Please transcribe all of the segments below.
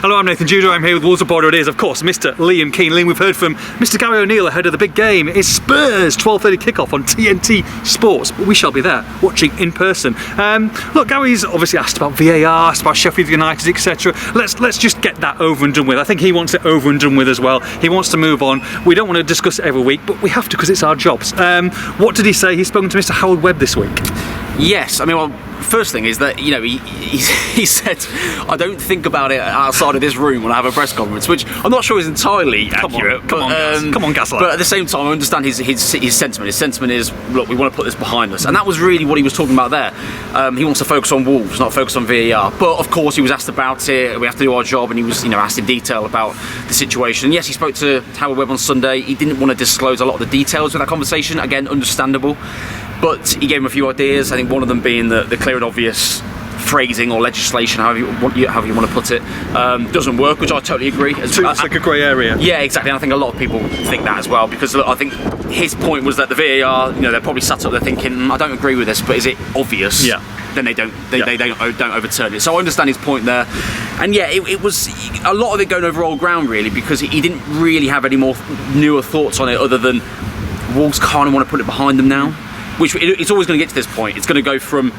Hello, I'm Nathan Judah. I'm here with Wolves reporter. It is, of course, Mr. Liam Keane. Liam, we've heard from Mr. Gary O'Neill ahead of the big game. It's Spurs 12:30 kickoff on TNT Sports, but we shall be there watching in person. Look, Gary's obviously asked about VAR, asked about Sheffield United, etc. Let's just get that over and done with. I think he wants it over and done with as well. He wants to move on. We don't want to discuss it every week, but we have to because it's our jobs. What did he say? He's spoken to Mr. Howard Webb this week. Yes, I mean, well, first thing is that, he said, I don't think about it outside of this room when I have a press conference, which I'm not sure is entirely accurate. Come on, Gaslight. But at the same time, I understand his sentiment. His sentiment is, look, we want to put this behind us. And that was really what he was talking about there. He wants to focus on Wolves, not focus on VAR. But, of course, he was asked about it. We have to do our job. And he was, asked in detail about the situation. And yes, he spoke to Howard Webb on Sunday. He didn't want to disclose a lot of the details of that conversation. Again, understandable. But he gave him a few ideas. I think one of them being the clear and obvious phrasing or legislation, however you want to put it, doesn't work, which I totally agree. It's like a grey area. Yeah, exactly. And I think a lot of people think that as well, because look, I think his point was that the VAR, they're probably sat up there thinking, I don't agree with this, but is it obvious? Yeah. Then they don't overturn it. So I understand his point there. And yeah, it was a lot of it going over old ground really, because he didn't really have any more newer thoughts on it other than Wolves kind of want to put it behind them now. Which it's always going to get to this point. It's going to go from,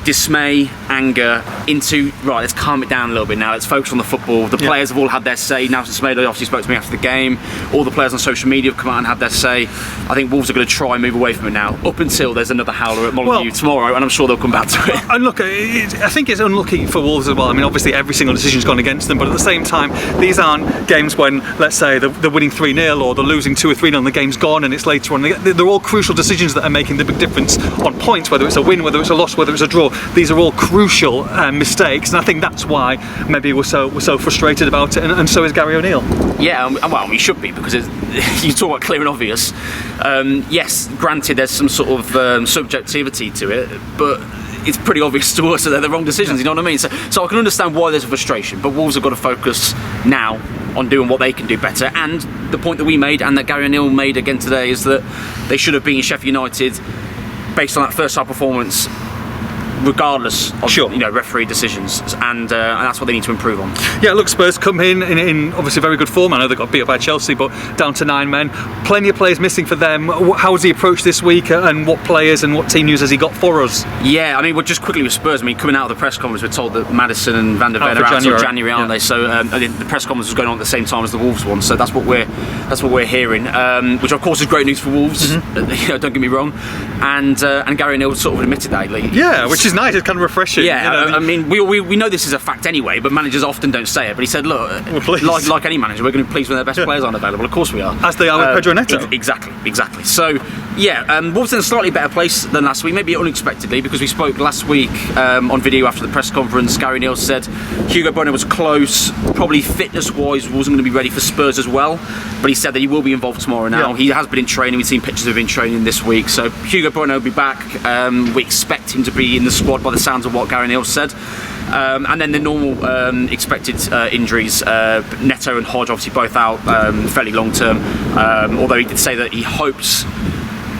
dismay, anger, into, right, let's calm it down a little bit now. Let's focus on the football. The players have all had their say. Nelson Semedo obviously spoke to me after the game. All the players on social media have come out and had their say. I think Wolves are going to try and move away from it now, up until there's another howler at Molyneux tomorrow, and I'm sure they'll come back to it. And look, I think it's unlucky for Wolves as well. I mean, obviously every single decision's gone against them, but at the same time, these aren't games when, let's say, they're winning 3-0 or they're losing 2 or 3-0 and the game's gone and it's later on. They're all crucial decisions that are making the big difference on points, whether it's a win, whether it's a loss, whether it's a draw. These are all crucial mistakes, and I think that's why maybe we're so frustrated about it, and so is Gary O'Neill. Yeah, well, we should be, because you talk about clear and obvious. Yes, granted, there's some sort of subjectivity to it, but it's pretty obvious to us that they're the wrong decisions. You know what I mean? So I can understand why there's a frustration, but Wolves have got to focus now on doing what they can do better. And the point that we made, and that Gary O'Neill made again today, is that they should have beaten Sheffield United based on that first half performance, regardless of referee decisions, and that's what they need to improve on. Yeah, look, Spurs come in obviously very good form. I know they got beat up by Chelsea, but down to 9 men. Plenty of players missing for them. How was the approach this week, and what players and what team news has he got for us? Yeah, I mean, just quickly with Spurs, coming out of the press conference, we're told that Madison and Van der Ven are out until January, aren't they? So the press conference was going on at the same time as the Wolves one, so that's what we're hearing, which of course is great news for Wolves. Mm-hmm. Don't get me wrong, and Gary O'Neill sort of admitted that. Which is nice. It's kind of refreshing. Yeah, I mean, we know this is a fact anyway, but managers often don't say it. But he said, look, like any manager, we're going to be pleased when their best players aren't available. Of course we are. As they are with Pedro Neto. Exactly. So, yeah, Wolves in a slightly better place than last week, maybe unexpectedly, because we spoke last week on video after the press conference. Gary O'Neill said Hugo Bueno was close, probably fitness-wise wasn't going to be ready for Spurs as well, but he said that he will be involved tomorrow now. Yeah. He has been in training. We've seen pictures of him in training this week. So Hugo Bueno will be back. We expect him to be in the squad by the sounds of what Gary O'Neill said. And then the normal expected injuries, Neto and Hodge obviously both out fairly long term, although he did say that he hopes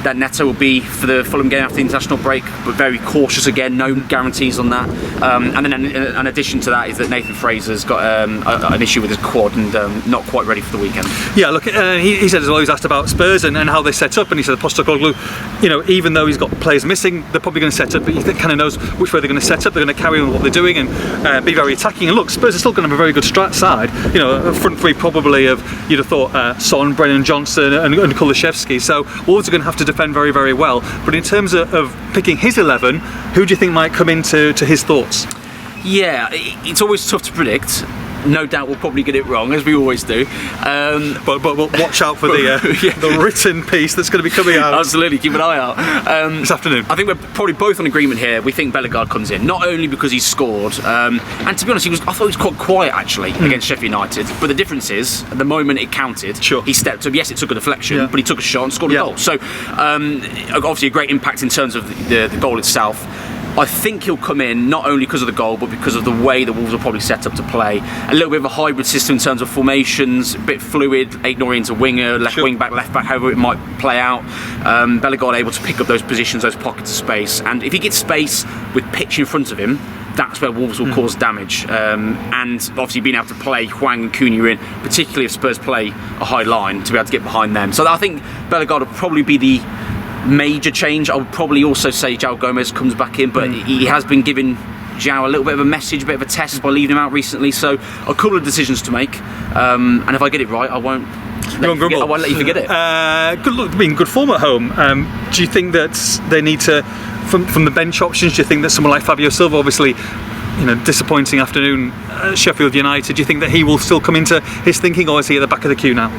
that Neto will be for the Fulham game after the international break, but very cautious again, no guarantees on that. And then in addition to that is that Nathan Fraser's got an issue with his quad and not quite ready for the weekend. Yeah, look, he said as well, he was asked about Spurs and how they set up, and he said Postecoglou, even though he's got players missing, they're probably going to set up, but he kind of knows which way they're going to set up. They're going to carry on what they're doing and be very attacking. And look, Spurs are still going to have a very good side. A front three probably of, you'd have thought, Son, Brennan Johnson and Kulusevski. So Wolves are going to have to defend very, very well. But in terms of picking his 11, who do you think might come into his thoughts? Yeah, it's always tough to predict. No doubt we'll probably get it wrong, as we always do. But we'll watch out for the written piece that's going to be coming out. Absolutely, keep an eye out. This afternoon. I think we're probably both on agreement here. We think Bellegarde comes in, not only because he's scored, and to be honest, I thought he was quite quiet actually against Sheffield United. But the difference is, at the moment it counted, he stepped up. Yes, it took a deflection, but he took a shot and scored a goal. So obviously a great impact in terms of the goal itself. I think he'll come in not only because of the goal, but because of the way the Wolves are probably set up to play. A little bit of a hybrid system in terms of formations, a bit fluid, Aït-Nouri into winger, left wing back, left back, however it might play out. Bellegarde able to pick up those positions, those pockets of space. And if he gets space with pitch in front of him, that's where Wolves will cause damage. And obviously being able to play Hwang and Cunha in, particularly if Spurs play a high line, to be able to get behind them. So I think Bellegarde will probably be the major change. I would probably also say João Gomez comes back in, but he has been giving João a little bit of a message, a bit of a test by leaving him out recently. So a couple of decisions to make, and if I get it right, I won't let you forget it. Good luck, good form at home. Do you think that they need to, from the bench options, do you think that someone like Fabio Silva, obviously, disappointing afternoon at Sheffield United, do you think that he will still come into his thinking, or is he at the back of the queue now?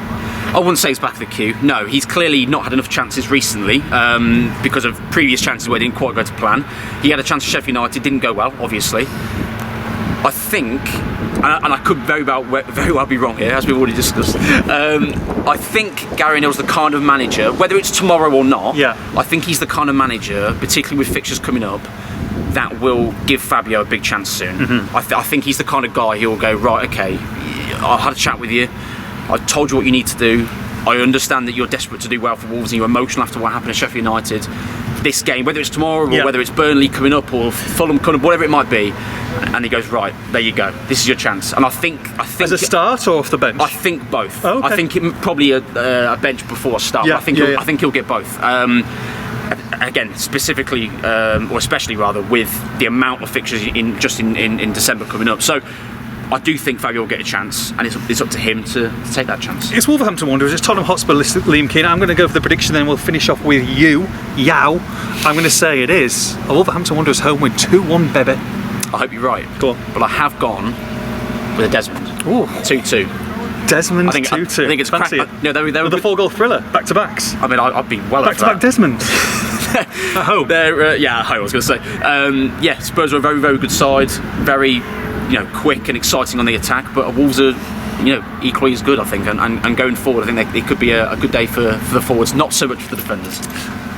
I wouldn't say he's back of the queue. No, he's clearly not had enough chances recently because of previous chances where he didn't quite go to plan. He had a chance at Sheffield United, didn't go well, obviously. I think, and I could very well be wrong here, as we've already discussed. I think Gary Neville's the kind of manager, whether it's tomorrow or not, I think he's the kind of manager, particularly with fixtures coming up, that will give Fabio a big chance soon. I think he's the kind of guy who will go, right, okay, I had a chat with you, I told you what you need to do, I understand that you're desperate to do well for Wolves and you're emotional after what happened at Sheffield United. This game, whether it's tomorrow or whether it's Burnley coming up or Fulham coming up, whatever it might be, and he goes, right, there you go, this is your chance. And I think as a start or off the bench? I think both. Oh, okay. I think probably a bench before a start. I think he'll get both. Again, specifically or especially rather, with the amount of fixtures in December coming up. So I do think Fabio will get a chance, and it's up to him to take that chance. It's Wolverhampton Wanderers, it's Tottenham Hotspur, Liam Keane. I'm going to go for the prediction, then we'll finish off with Yao. I'm going to say it is a Wolverhampton Wanderers home win, 2-1, baby. I hope you're right. Go on. But I have gone with a Desmond. Ooh. 2-2. Desmond, 2-2. I think it's fancy it. No, they were the 4-goal thriller, back-to-backs. I mean, I'd be well back-to-back Desmond. At home. At home, I was going to say. Spurs are a very, very good side. Very, quick and exciting on the attack, but Wolves are, equally as good, I think. And going forward, I think it could be a good day for the forwards, not so much for the defenders.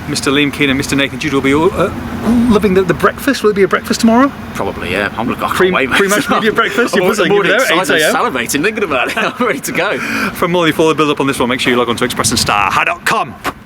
Mr. Liam Keane and Mr. Nathan Jude will be loving the breakfast. Will it be a breakfast tomorrow? Probably, yeah. I can't wait, mate. Pre-match media breakfast. I'm already excited, 8 a.m. salivating, thinking about it. I'm ready to go. For more than full build up on this one, make sure you log on to expressandstar.com.